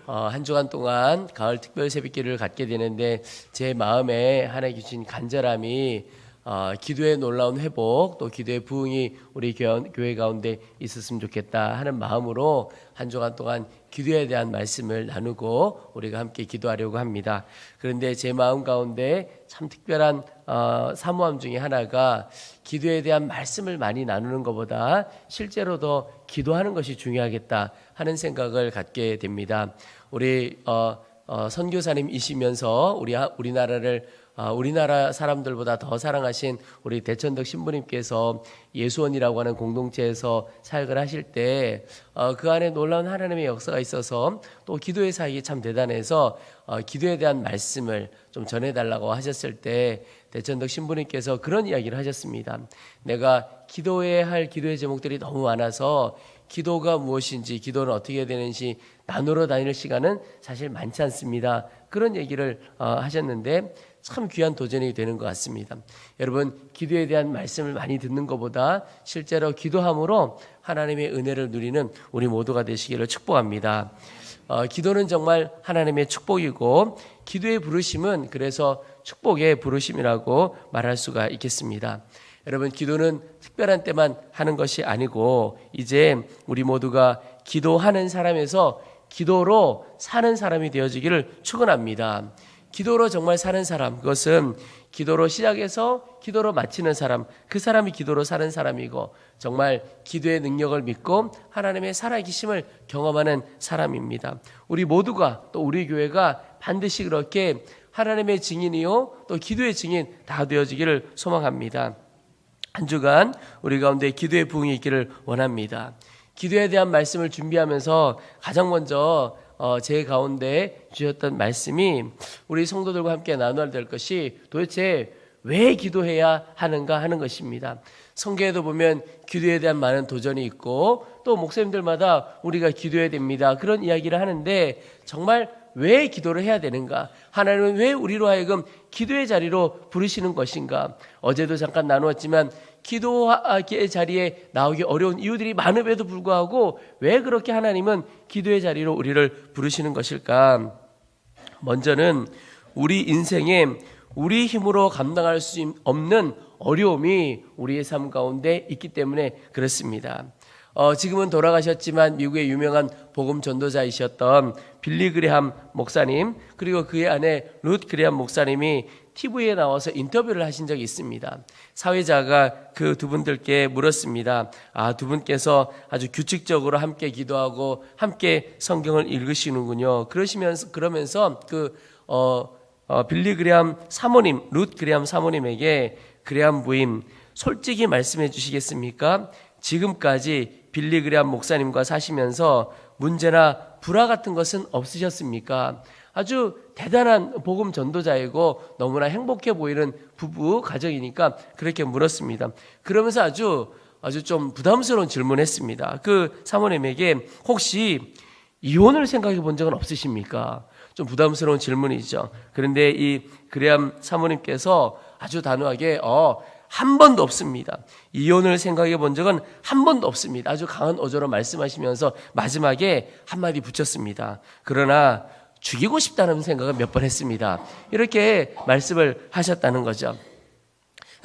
한 주간 동안 가을 특별 새벽기를 갖게 되는데 제 마음에 하나님께 주신 간절함이 기도의 놀라운 회복 또 기도의 부흥이 우리 교회 가운데 있었으면 좋겠다 하는 마음으로 한 주간 동안 기도에 대한 말씀을 나누고 우리가 함께 기도하려고 합니다. 그런데 제 마음 가운데 참 특별한 사모함 중에 하나가 기도에 대한 말씀을 많이 나누는 것보다 실제로 더 기도하는 것이 중요하겠다 하는 생각을 갖게 됩니다. 우리 선교사님이시면서 우리나라 사람들보다 더 사랑하신 우리 대천덕 신부님께서 예수원이라고 하는 공동체에서 사역을 하실 때 그 안에 놀라운 하나님의 역사가 있어서 또 기도의 사역이 참 대단해서 기도에 대한 말씀을 좀 전해달라고 하셨을 때 대천덕 신부님께서 그런 이야기를 하셨습니다. 내가 기도해야 할 기도의 제목들이 너무 많아서 기도가 무엇인지 기도는 어떻게 해야 되는지 나누러 다닐 시간은 사실 많지 않습니다. 그런 얘기를 하셨는데 참 귀한 도전이 되는 것 같습니다. 여러분, 기도에 대한 말씀을 많이 듣는 것보다 실제로 기도함으로 하나님의 은혜를 누리는 우리 모두가 되시기를 축복합니다. 기도는 정말 하나님의 축복이고 기도의 부르심은 그래서 축복의 부르심이라고 말할 수가 있겠습니다. 여러분, 기도는 특별한 때만 하는 것이 아니고 이제 우리 모두가 기도하는 사람에서 기도로 사는 사람이 되어지기를 축원합니다. 기도로 정말 사는 사람, 그것은 기도로 시작해서 기도로 마치는 사람, 그 사람이 기도로 사는 사람이고 정말 기도의 능력을 믿고 하나님의 살아계심을 경험하는 사람입니다. 우리 모두가 또 우리 교회가 반드시 그렇게 하나님의 증인이요 또 기도의 증인 다 되어지기를 소망합니다. 한 주간 우리 가운데 기도의 부흥이 있기를 원합니다. 기도에 대한 말씀을 준비하면서 가장 먼저 제 가운데 주셨던 말씀이 우리 성도들과 함께 나눠야 될 것이 도대체 왜 기도해야 하는가 하는 것입니다. 성경에도 보면 기도에 대한 많은 도전이 있고 또 목사님들마다 우리가 기도해야 됩니다. 그런 이야기를 하는데 정말 왜 기도를 해야 되는가? 하나님은 왜 우리로 하여금 기도의 자리로 부르시는 것인가? 어제도 잠깐 나누었지만 기도의 자리에 나오기 어려운 이유들이 많음에도 불구하고 왜 그렇게 하나님은 기도의 자리로 우리를 부르시는 것일까? 먼저는 우리 인생에 우리 힘으로 감당할 수 없는 어려움이 우리의 삶 가운데 있기 때문에 그렇습니다. 지금은 돌아가셨지만 미국의 유명한 복음 전도자이셨던 빌리 그레함 목사님 그리고 그의 아내 룻 그레함 목사님이 TV에 나와서 인터뷰를 하신 적이 있습니다. 사회자가 그 두 분들께 물었습니다. 두 분께서 아주 규칙적으로 함께 기도하고 함께 성경을 읽으시는군요. 그러면서 빌리 그레함 사모님, 룻 그레함 사모님에게 그레함 부인 솔직히 말씀해 주시겠습니까? 지금까지 빌리 그레함 목사님과 사시면서 문제나 불화 같은 것은 없으셨습니까? 아주 대단한 복음 전도자이고 너무나 행복해 보이는 부부 가정이니까 그렇게 물었습니다. 그러면서 아주 좀 부담스러운 질문을 했습니다. 그 사모님에게 혹시 이혼을 생각해 본 적은 없으십니까? 좀 부담스러운 질문이죠. 그런데 이 그레함 사모님께서 아주 단호하게 한 번도 없습니다. 이혼을 생각해 본 적은 한 번도 없습니다. 아주 강한 어조로 말씀하시면서 마지막에 한마디 붙였습니다. 그러나 죽이고 싶다는 생각을 몇 번 했습니다. 이렇게 말씀을 하셨다는 거죠.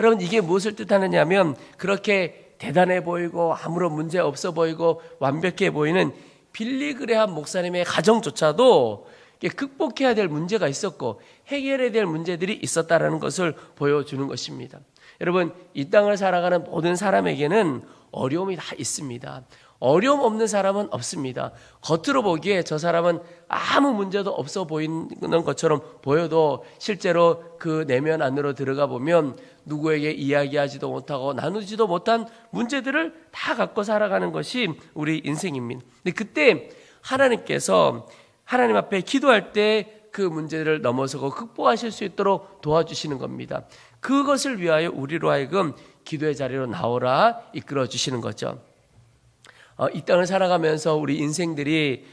여러분, 이게 무엇을 뜻하느냐 하면 그렇게 대단해 보이고 아무런 문제 없어 보이고 완벽해 보이는 빌리 그레함 목사님의 가정조차도 극복해야 될 문제가 있었고 해결해야 될 문제들이 있었다는 것을 보여주는 것입니다. 여러분, 이 땅을 살아가는 모든 사람에게는 어려움이 다 있습니다. 어려움 없는 사람은 없습니다. 겉으로 보기에 저 사람은 아무 문제도 없어 보이는 것처럼 보여도 실제로 그 내면 안으로 들어가 보면 누구에게 이야기하지도 못하고 나누지도 못한 문제들을 다 갖고 살아가는 것이 우리 인생입니다. 근데 그때 하나님께서 하나님 앞에 기도할 때 그 문제를 넘어서고 극복하실 수 있도록 도와주시는 겁니다. 그것을 위하여 우리로 하여금 기도의 자리로 나오라 이끌어 주시는 거죠. 이 땅을 살아가면서 우리 인생들이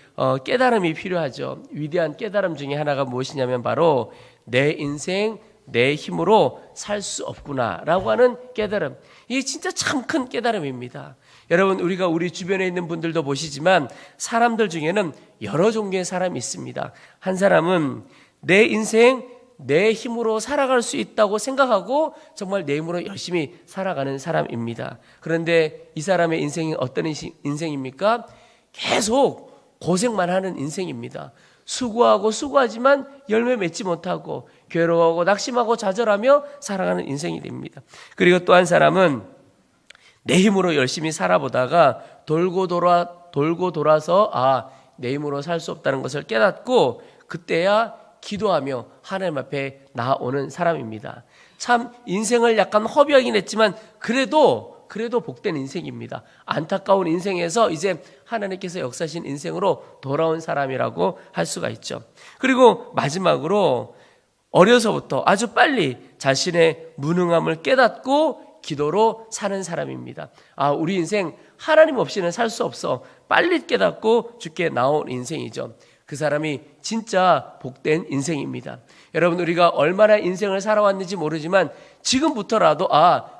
깨달음이 필요하죠. 위대한 깨달음 중에 하나가 무엇이냐면 바로 내 인생 내 힘으로 살 수 없구나라고 하는 깨달음. 이게 진짜 참 큰 깨달음입니다. 여러분, 우리가 우리 주변에 있는 분들도 보시지만 사람들 중에는 여러 종류의 사람이 있습니다. 한 사람은 내 인생 내 힘으로 살아갈 수 있다고 생각하고 정말 내 힘으로 열심히 살아가는 사람입니다. 그런데 이 사람의 인생이 어떤 인생입니까? 계속 고생만 하는 인생입니다. 수고하고 수고하지만 열매 맺지 못하고 괴로워하고 낙심하고 좌절하며 살아가는 인생이 됩니다. 그리고 또 한 사람은 내 힘으로 열심히 살아보다가 돌고 돌아서 내 힘으로 살 수 없다는 것을 깨닫고 그때야 기도하며 하나님 앞에 나아오는 사람입니다. 참 인생을 약간 허비하긴 했지만 그래도 복된 인생입니다. 안타까운 인생에서 이제 하나님께서 역사하신 인생으로 돌아온 사람이라고 할 수가 있죠. 그리고 마지막으로 어려서부터 아주 빨리 자신의 무능함을 깨닫고 기도로 사는 사람입니다. 우리 인생 하나님 없이는 살 수 없어. 빨리 깨닫고 주께 나온 인생이죠. 그 사람이 진짜 복된 인생입니다. 여러분, 우리가 얼마나 인생을 살아왔는지 모르지만 지금부터라도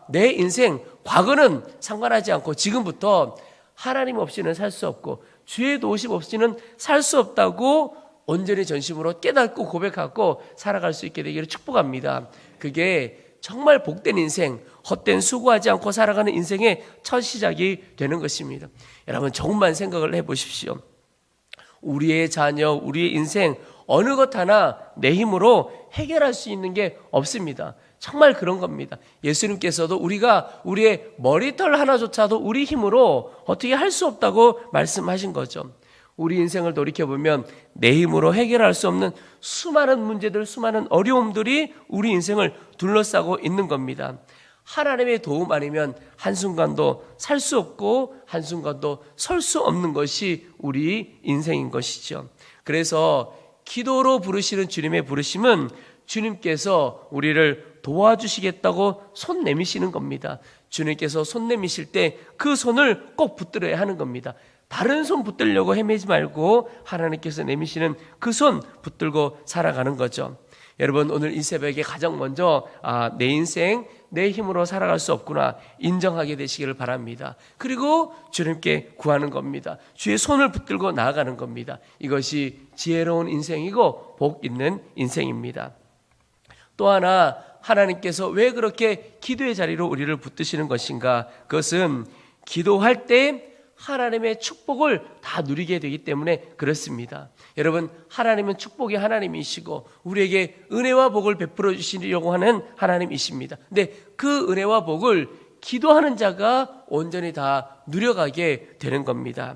내 인생 과거는 상관하지 않고 지금부터 하나님 없이는 살 수 없고 주의 도우심 없이는 살 수 없다고 온전히 전심으로 깨닫고 고백하고 살아갈 수 있게 되기를 축복합니다. 그게 정말 복된 인생, 헛된 수고하지 않고 살아가는 인생의 첫 시작이 되는 것입니다. 여러분, 조금만 생각을 해보십시오. 우리의 자녀, 우리의 인생 어느 것 하나 내 힘으로 해결할 수 있는 게 없습니다. 정말 그런 겁니다. 예수님께서도 우리가 우리의 머리털 하나조차도 우리 힘으로 어떻게 할 수 없다고 말씀하신 거죠. 우리 인생을 돌이켜보면 내 힘으로 해결할 수 없는 수많은 문제들, 수많은 어려움들이 우리 인생을 둘러싸고 있는 겁니다. 하나님의 도움 아니면 한순간도 살 수 없고 한순간도 설 수 없는 것이 우리 인생인 것이죠. 그래서 기도로 부르시는 주님의 부르심은 주님께서 우리를 도와주시겠다고 손 내미시는 겁니다. 주님께서 손 내미실 때 그 손을 꼭 붙들어야 하는 겁니다. 다른 손 붙들려고 헤매지 말고 하나님께서 내미시는 그 손 붙들고 살아가는 거죠. 여러분, 오늘 이 새벽에 가장 먼저 내 인생 내 힘으로 살아갈 수 없구나 인정하게 되시기를 바랍니다. 그리고 주님께 구하는 겁니다. 주의 손을 붙들고 나아가는 겁니다. 이것이 지혜로운 인생이고 복 있는 인생입니다. 또 하나, 하나님께서 왜 그렇게 기도의 자리로 우리를 붙드시는 것인가? 그것은 기도할 때 하나님의 축복을 다 누리게 되기 때문에 그렇습니다. 여러분, 하나님은 축복의 하나님이시고 우리에게 은혜와 복을 베풀어 주시려고 하는 하나님이십니다. 근데 그 은혜와 복을 기도하는 자가 온전히 다 누려가게 되는 겁니다.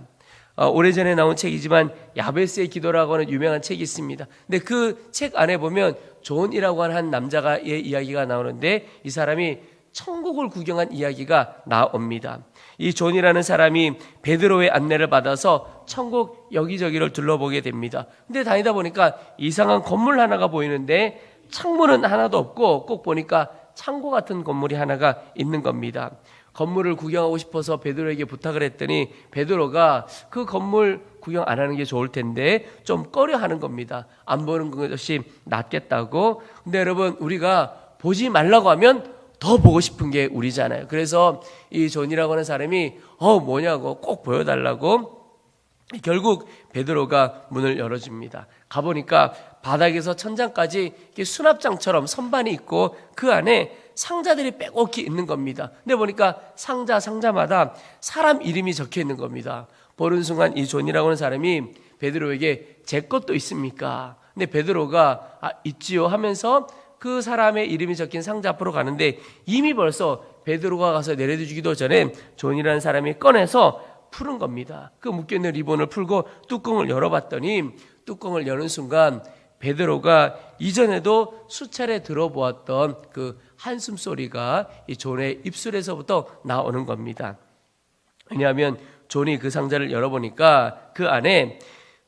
오래전에 나온 책이지만 야베스의 기도라고 하는 유명한 책이 있습니다. 근데 그 책 안에 보면 존이라고 하는 한 남자의 이야기가 나오는데 이 사람이 천국을 구경한 이야기가 나옵니다. 이 존이라는 사람이 베드로의 안내를 받아서 천국 여기저기를 둘러보게 됩니다. 근데 다니다 보니까 이상한 건물 하나가 보이는데 창문은 하나도 없고 꼭 보니까 창고 같은 건물이 하나가 있는 겁니다. 건물을 구경하고 싶어서 베드로에게 부탁을 했더니 베드로가 그 건물 구경 안 하는 게 좋을 텐데 좀 꺼려하는 겁니다. 안 보는 것이 낫겠다고. 근데 여러분, 우리가 보지 말라고 하면 더 보고 싶은 게 우리잖아요. 그래서 이 존이라고 하는 사람이 뭐냐고 꼭 보여달라고 결국 베드로가 문을 열어줍니다. 가보니까 바닥에서 천장까지 수납장처럼 선반이 있고 그 안에 상자들이 빼곡히 있는 겁니다. 근데 보니까 상자마다 사람 이름이 적혀 있는 겁니다. 보는 순간 이 존이라고 하는 사람이 베드로에게 제 것도 있습니까? 근데 베드로가 있지요 하면서 그 사람의 이름이 적힌 상자 앞으로 가는데 이미 벌써 베드로가 가서 내려주기도 전에 존이라는 사람이 꺼내서 푸는 겁니다. 그 묶여있는 리본을 풀고 뚜껑을 열어봤더니 뚜껑을 여는 순간 베드로가 이전에도 수차례 들어보았던 그 한숨 소리가 이 존의 입술에서부터 나오는 겁니다. 왜냐하면 존이 그 상자를 열어보니까 그 안에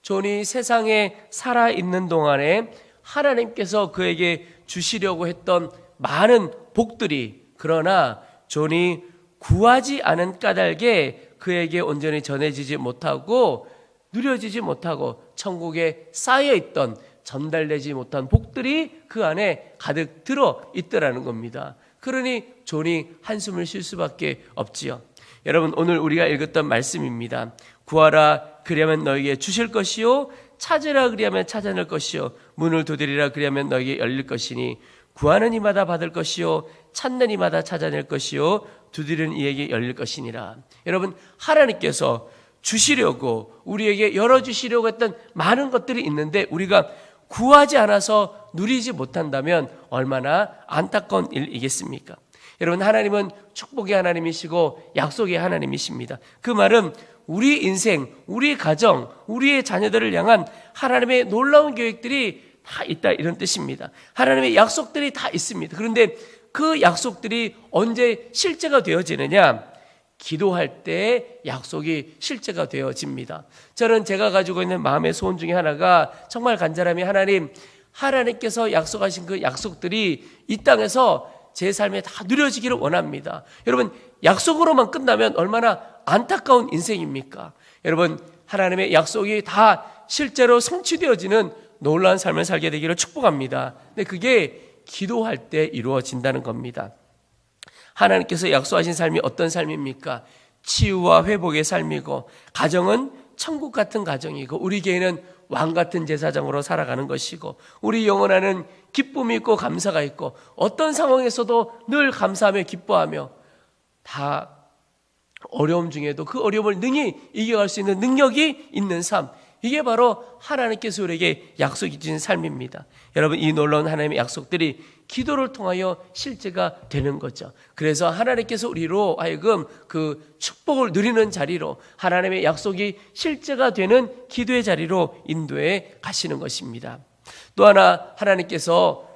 존이 세상에 살아있는 동안에 하나님께서 그에게 주시려고 했던 많은 복들이, 그러나 존이 구하지 않은 까닭에 그에게 온전히 전해지지 못하고 누려지지 못하고 천국에 쌓여있던 전달되지 못한 복들이 그 안에 가득 들어 있더라는 겁니다. 그러니 존이 한숨을 쉴 수밖에 없지요. 여러분, 오늘 우리가 읽었던 말씀입니다. 구하라 그리하면 너에게 주실 것이요, 찾으라 그리하면 찾아낼 것이요, 문을 두드리라 그리하면 너에게 열릴 것이니 구하는 이마다 받을 것이요, 찾는 이마다 찾아낼 것이요, 두드리는 이에게 열릴 것이니라. 여러분, 하나님께서 주시려고, 우리에게 열어주시려고 했던 많은 것들이 있는데 우리가 구하지 않아서 누리지 못한다면 얼마나 안타까운 일이겠습니까? 여러분, 하나님은 축복의 하나님이시고 약속의 하나님이십니다. 그 말은 우리 인생, 우리 가정, 우리의 자녀들을 향한 하나님의 놀라운 계획들이 다 있다, 이런 뜻입니다. 하나님의 약속들이 다 있습니다. 그런데 그 약속들이 언제 실제가 되어지느냐? 기도할 때 약속이 실제가 되어집니다. 저는 제가 가지고 있는 마음의 소원 중에 하나가 정말 간절함이, 하나님께서 약속하신 그 약속들이 이 땅에서 제 삶에 다 누려지기를 원합니다. 여러분, 약속으로만 끝나면 얼마나 안타까운 인생입니까? 여러분, 하나님의 약속이 다 실제로 성취되어지는 놀라운 삶을 살게 되기를 축복합니다. 근데 그게 기도할 때 이루어진다는 겁니다. 하나님께서 약속하신 삶이 어떤 삶입니까? 치유와 회복의 삶이고, 가정은 천국 같은 가정이고, 우리 교회는 왕 같은 제사장으로 살아가는 것이고, 우리 영혼에는 기쁨이 있고 감사가 있고, 어떤 상황에서도 늘 감사하며 기뻐하며, 다 어려움 중에도 그 어려움을 능히 이겨갈 수 있는 능력이 있는 삶, 이게 바로 하나님께서 우리에게 약속해 주신 삶입니다. 여러분, 이 놀라운 하나님의 약속들이 기도를 통하여 실제가 되는 거죠. 그래서 하나님께서 우리로 하여금 그 축복을 누리는 자리로, 하나님의 약속이 실제가 되는 기도의 자리로 인도해 가시는 것입니다. 또 하나, 하나님께서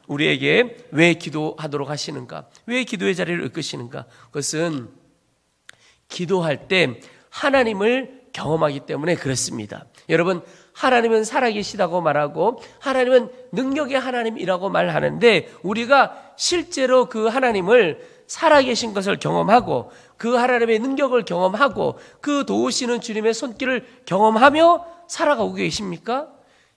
우리에게 왜 기도하도록 하시는가? 왜 기도의 자리를 이끄시는가? 그것은 기도할 때 하나님을 경험하기 때문에 그렇습니다. 여러분, 하나님은 살아계시다고 말하고 하나님은 능력의 하나님이라고 말하는데, 우리가 실제로 그 하나님을 살아계신 것을 경험하고 그 하나님의 능력을 경험하고 그 도우시는 주님의 손길을 경험하며 살아가고 계십니까?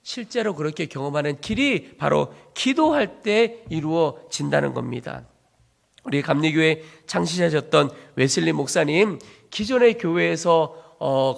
실제로 그렇게 경험하는 길이 바로 기도할 때 이루어진다는 겁니다. 우리 감리교회 창시자셨던 웨슬리 목사님, 기존의 교회에서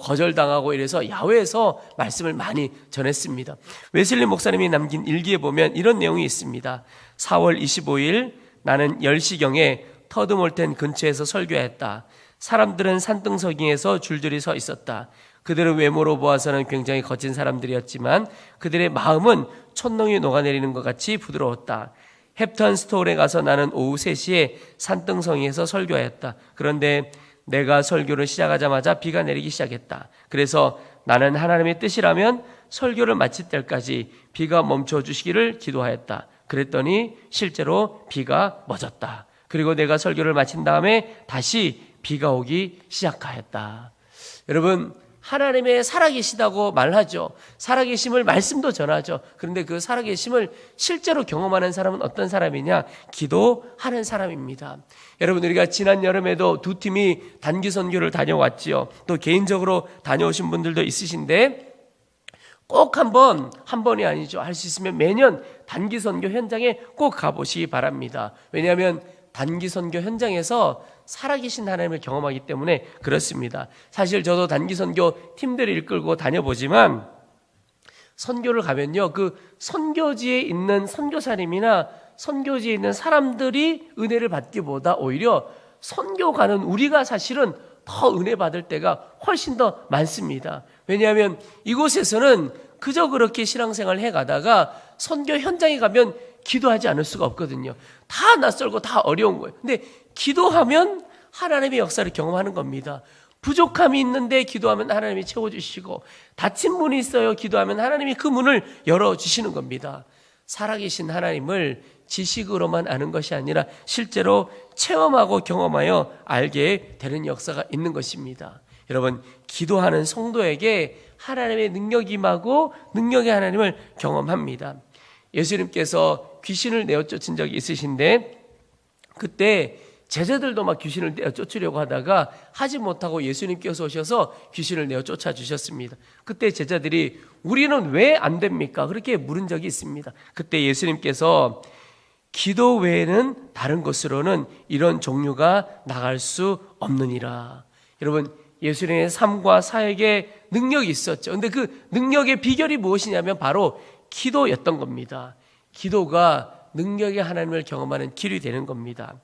거절당하고 이래서 야외에서 말씀을 많이 전했습니다. 웨슬리 목사님이 남긴 일기에 보면 이런 내용이 있습니다. 4월 25일 나는 10시경에 터드몰텐 근처에서 설교했다. 사람들은 산등석ing에서 줄줄이 서 있었다. 그들의 외모로 보아서는 굉장히 거친 사람들이었지만 그들의 마음은 촛농이 녹아내리는 것 같이 부드러웠다. 햅턴 스토어에 가서 나는 오후 3시에 산등성이에서 설교하였다. 그런데 내가 설교를 시작하자마자 비가 내리기 시작했다. 그래서 나는 하나님의 뜻이라면 설교를 마칠 때까지 비가 멈춰주시기를 기도하였다. 그랬더니 실제로 비가 멎었다. 그리고 내가 설교를 마친 다음에 다시 비가 오기 시작하였다. 여러분, 하나님의 살아계시다고 말하죠. 살아계심을 말씀도 전하죠. 그런데 그 살아계심을 실제로 경험하는 사람은 어떤 사람이냐? 기도하는 사람입니다. 여러분, 우리가 지난 여름에도 두 팀이 단기 선교를 다녀왔지요. 또 개인적으로 다녀오신 분들도 있으신데 꼭 한 번이 아니죠. 할 수 있으면 매년 단기 선교 현장에 꼭 가보시기 바랍니다. 왜냐하면 단기 선교 현장에서 살아계신 하나님을 경험하기 때문에 그렇습니다. 사실 저도 단기 선교 팀들을 이끌고 다녀보지만 선교를 가면요, 그 선교지에 있는 선교사님이나 선교지에 있는 사람들이 은혜를 받기보다 오히려 선교 가는 우리가 사실은 더 은혜 받을 때가 훨씬 더 많습니다. 왜냐하면 이곳에서는 그저 그렇게 신앙생활을 해가다가 선교 현장에 가면 기도하지 않을 수가 없거든요. 다 낯설고 다 어려운 거예요. 근데 기도하면 하나님의 역사를 경험하는 겁니다. 부족함이 있는데 기도하면 하나님이 채워주시고, 닫힌 문이 있어요. 기도하면 하나님이 그 문을 열어주시는 겁니다. 살아계신 하나님을 지식으로만 아는 것이 아니라 실제로 체험하고 경험하여 알게 되는 역사가 있는 것입니다. 여러분, 기도하는 성도에게 하나님의 능력이 임하고 능력의 하나님을 경험합니다. 예수님께서 귀신을 내어 쫓은 적이 있으신데 그때 제자들도 막 귀신을 내어 쫓으려고 하다가 하지 못하고 예수님께서 오셔서 귀신을 내어 쫓아 주셨습니다. 그때 제자들이 우리는 왜 안 됩니까? 그렇게 물은 적이 있습니다. 그때 예수님께서 기도 외에는 다른 것으로는 이런 종류가 나갈 수 없느니라. 여러분, 예수님의 삶과 사역에 능력이 있었죠. 근데 그 능력의 비결이 무엇이냐면 바로 기도였던 겁니다. 기도가 능력의 하나님을 경험하는 길이 되는 겁니다.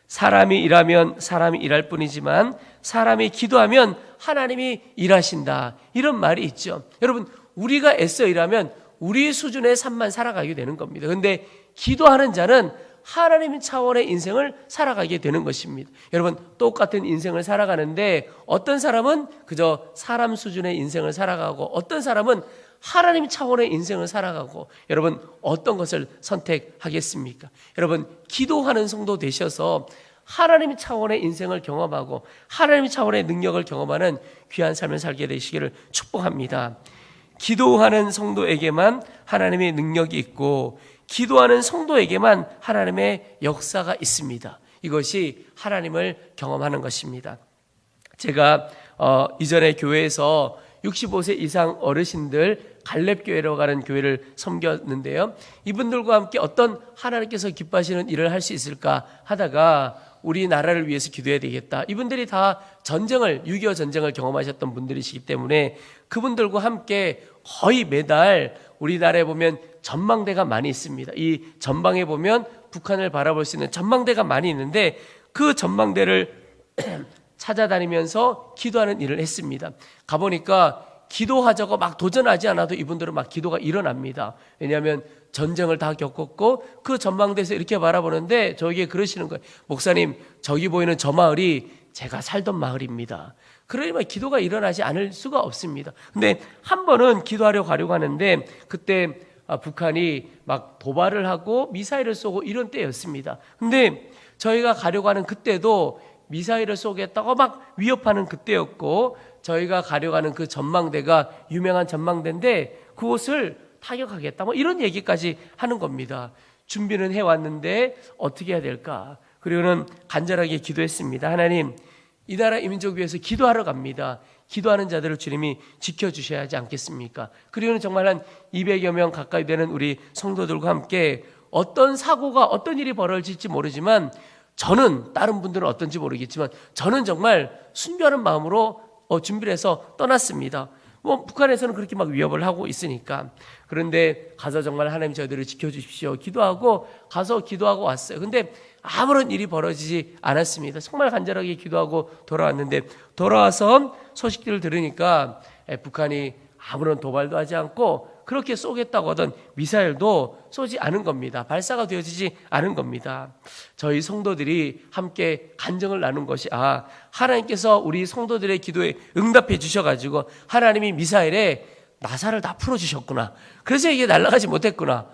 사람이 일하면 사람이 일할 뿐이지만 사람이 기도하면 하나님이 일하신다, 이런 말이 있죠. 여러분, 우리가 애써 일하면 우리 수준의 삶만 살아가게 되는 겁니다. 그런데 기도하는 자는 하나님 차원의 인생을 살아가게 되는 것입니다. 여러분, 똑같은 인생을 살아가는데 어떤 사람은 그저 사람 수준의 인생을 살아가고 어떤 사람은 하나님 차원의 인생을 살아가고, 여러분 어떤 것을 선택하겠습니까? 여러분, 기도하는 성도 되셔서 하나님 차원의 인생을 경험하고 하나님 차원의 능력을 경험하는 귀한 삶을 살게 되시기를 축복합니다. 기도하는 성도에게만 하나님의 능력이 있고 기도하는 성도에게만 하나님의 역사가 있습니다. 이것이 하나님을 경험하는 것입니다. 제가 이전에 교회에서 65세 이상 어르신들 갈렙교회로 가는 교회를 섬겼는데요, 이분들과 함께 어떤 하나님께서 기뻐하시는 일을 할 수 있을까 하다가 우리나라를 위해서 기도해야 되겠다. 이분들이 다 6.25 전쟁을 경험하셨던 분들이시기 때문에 그분들과 함께 거의 매달 우리나라에 보면 전망대가 많이 있습니다. 이 전방에 보면 북한을 바라볼 수 있는 전망대가 많이 있는데 그 전망대를 찾아다니면서 기도하는 일을 했습니다. 가보니까 기도하자고 막 도전하지 않아도 이분들은 막 기도가 일어납니다. 왜냐하면 전쟁을 다 겪었고 그 전망대에서 이렇게 바라보는데 저에게 그러시는 거예요. 목사님, 저기 보이는 저 마을이 제가 살던 마을입니다. 그러니까 기도가 일어나지 않을 수가 없습니다. 근데 한 번은 기도하려고 가려고 하는데 그때 북한이 막 도발을 하고 미사일을 쏘고 이런 때였습니다. 근데 저희가 가려고 하는 그때도 미사일을 쏘겠다고 막 위협하는 그때였고, 저희가 가려고 하는 그 전망대가 유명한 전망대인데 그곳을 타격하겠다, 뭐 이런 얘기까지 하는 겁니다. 준비는 해왔는데 어떻게 해야 될까? 그리고는 간절하게 기도했습니다. 하나님, 이 나라 이민족 위해서 기도하러 갑니다. 기도하는 자들을 주님이 지켜주셔야 하지 않겠습니까? 그리고는 정말 한 200여 명 가까이 되는 우리 성도들과 함께 어떤 사고가 어떤 일이 벌어질지 모르지만 저는, 다른 분들은 어떤지 모르겠지만 저는 정말 순교하는 마음으로 준비를 해서 떠났습니다. 뭐 북한에서는 그렇게 막 위협을 하고 있으니까. 그런데 가서 정말 하나님 저희들을 지켜주십시오 기도하고 가서 기도하고 왔어요. 근데 아무런 일이 벌어지지 않았습니다. 정말 간절하게 기도하고 돌아왔는데 돌아와서 소식들을 들으니까 북한이 아무런 도발도 하지 않고 그렇게 쏘겠다고 하던 미사일도 쏘지 않은 겁니다. 발사가 되어지지 않은 겁니다. 저희 성도들이 함께 간증을 나눈 것이, 하나님께서 우리 성도들의 기도에 응답해 주셔가지고 하나님이 미사일에 나사를 다 풀어주셨구나. 그래서 이게 날아가지 못했구나.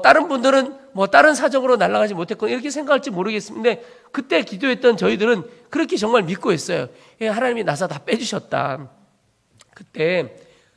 다른 분들은 뭐 다른 사정으로 날아가지 못했구나 이렇게 생각할지 모르겠는데 그때 기도했던 저희들은 그렇게 정말 믿고 있어요. 하나님이 나사 다 빼주셨다. 그때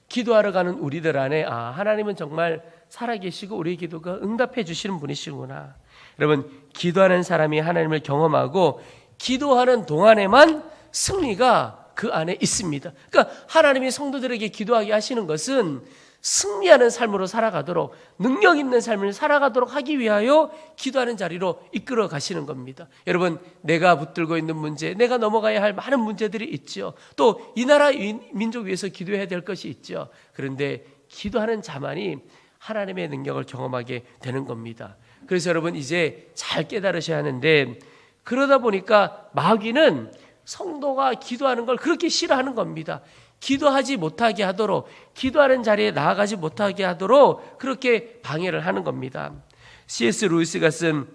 기도하러 가는 우리들 안에 하나님은 정말 살아계시고 우리의 기도가 응답해 주시는 분이시구나. 여러분, 기도하는 사람이 하나님을 경험하고 기도하는 동안에만 승리가 그 안에 있습니다. 그러니까 하나님이 성도들에게 기도하게 하시는 것은 승리하는 삶으로 살아가도록, 능력 있는 삶을 살아가도록 하기 위하여 기도하는 자리로 이끌어 가시는 겁니다. 여러분, 내가 붙들고 있는 문제, 내가 넘어가야 할 많은 문제들이 있죠. 또 이 나라 민족 위해서 기도해야 될 것이 있죠. 그런데 기도하는 자만이 하나님의 능력을 경험하게 되는 겁니다. 그래서 여러분, 이제 잘 깨달으셔야 하는데, 그러다 보니까 마귀는 성도가 기도하는 걸 그렇게 싫어하는 겁니다. 기도하지 못하게 하도록, 기도하는 자리에 나아가지 못하게 하도록 그렇게 방해를 하는 겁니다. C.S. 루이스가 쓴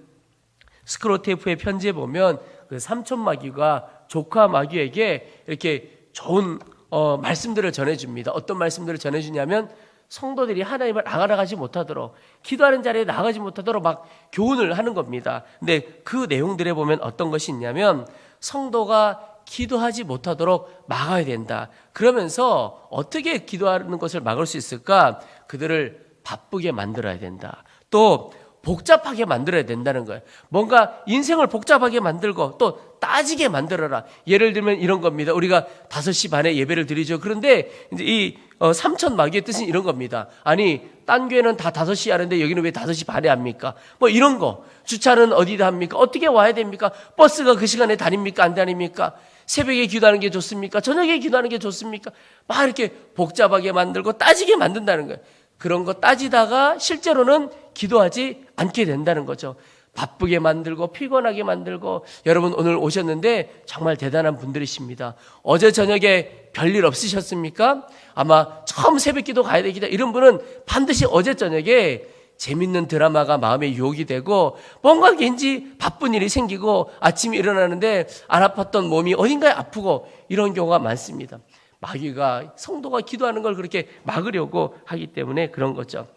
스크로테이프의 편지에 보면 그 삼촌 마귀가 조카 마귀에게 이렇게 좋은 말씀들을 전해줍니다. 어떤 말씀들을 전해주냐면 성도들이 하나님을 알아가지 못하도록, 기도하는 자리에 나아가지 못하도록 막 교훈을 하는 겁니다. 근데 그 내용들에 보면 어떤 것이 있냐면 성도가 기도하지 못하도록 막아야 된다. 그러면서 어떻게 기도하는 것을 막을 수 있을까? 그들을 바쁘게 만들어야 된다. 또 복잡하게 만들어야 된다는 거예요. 뭔가 인생을 복잡하게 만들고 또 따지게 만들어라. 예를 들면 이런 겁니다. 우리가 5시 반에 예배를 드리죠. 그런데 이제 이 삼천 마귀의 뜻은 이런 겁니다. 아니 딴 교회는 다 5시 하는데 여기는 왜 5시 반에 합니까? 뭐 이런 거. 주차는 어디다 합니까? 어떻게 와야 됩니까? 버스가 그 시간에 다닙니까? 안 다닙니까? 새벽에 기도하는 게 좋습니까? 저녁에 기도하는 게 좋습니까? 막 이렇게 복잡하게 만들고 따지게 만든다는 거예요. 그런 거 따지다가 실제로는 기도하지 않게 된다는 거죠. 바쁘게 만들고 피곤하게 만들고. 여러분 오늘 오셨는데 정말 대단한 분들이십니다. 어제 저녁에 별일 없으셨습니까? 아마 처음 새벽기도 가야 되겠다 이런 분은 반드시 어제 저녁에 재밌는 드라마가 마음에 유혹이 되고 뭔가 왠지 바쁜 일이 생기고 아침에 일어나는데 안 아팠던 몸이 어딘가에 아프고 이런 경우가 많습니다. 마귀가 성도가 기도하는 걸 그렇게 막으려고 하기 때문에 그런 거죠.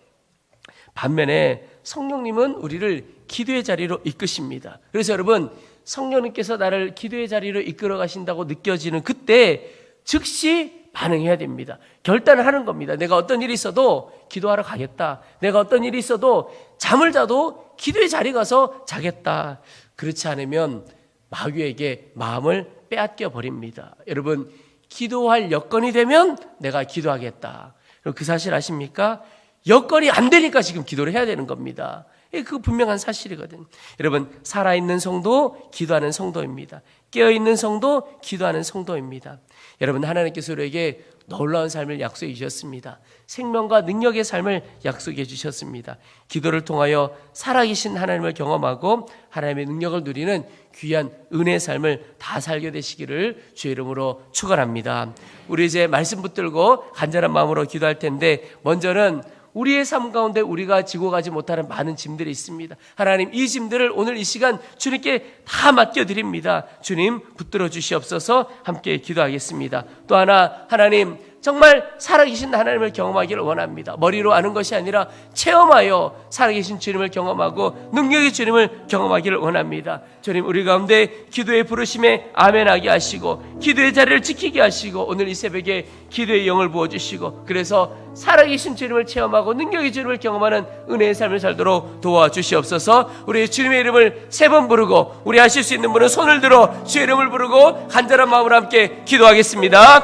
반면에 성령님은 우리를 기도의 자리로 이끄십니다. 그래서 여러분 성령님께서 나를 기도의 자리로 이끌어 가신다고 느껴지는 그때 즉시 반응해야 됩니다. 결단을 하는 겁니다. 내가 어떤 일이 있어도 기도하러 가겠다. 내가 어떤 일이 있어도 잠을 자도 기도의 자리에 가서 자겠다. 그렇지 않으면 마귀에게 마음을 빼앗겨 버립니다. 여러분 기도할 여건이 되면 내가 기도하겠다. 그 사실 아십니까? 여건이 안 되니까 지금 기도를 해야 되는 겁니다. 그 분명한 사실이거든요. 여러분 살아있는 성도 기도하는 성도입니다. 깨어있는 성도 기도하는 성도입니다. 여러분 하나님께서 우리에게 놀라운 삶을 약속해 주셨습니다. 생명과 능력의 삶을 약속해 주셨습니다. 기도를 통하여 살아계신 하나님을 경험하고 하나님의 능력을 누리는 귀한 은혜의 삶을 다 살게 되시기를 주의 이름으로 축원합니다. 우리 이제 말씀 붙들고 간절한 마음으로 기도할 텐데 먼저는 우리의 삶 가운데 우리가 지고 가지 못하는 많은 짐들이 있습니다. 하나님 이 짐들을 오늘 이 시간 주님께 다 맡겨드립니다. 주님 붙들어 주시옵소서. 함께 기도하겠습니다. 또 하나 하나님 정말 살아계신 하나님을 경험하기를 원합니다. 머리로 아는 것이 아니라 체험하여 살아계신 주님을 경험하고 능력의 주님을 경험하기를 원합니다. 주님 우리 가운데 기도의 부르심에 아멘하게 하시고 기도의 자리를 지키게 하시고 오늘 이 새벽에 기도의 영을 부어주시고 그래서 살아계신 주님을 체험하고 능력의 주님을 경험하는 은혜의 삶을 살도록 도와주시옵소서. 우리 주님의 이름을 3번 부르고 우리 하실 수 있는 분은 손을 들어 주의 이름을 부르고 간절한 마음으로 함께 기도하겠습니다.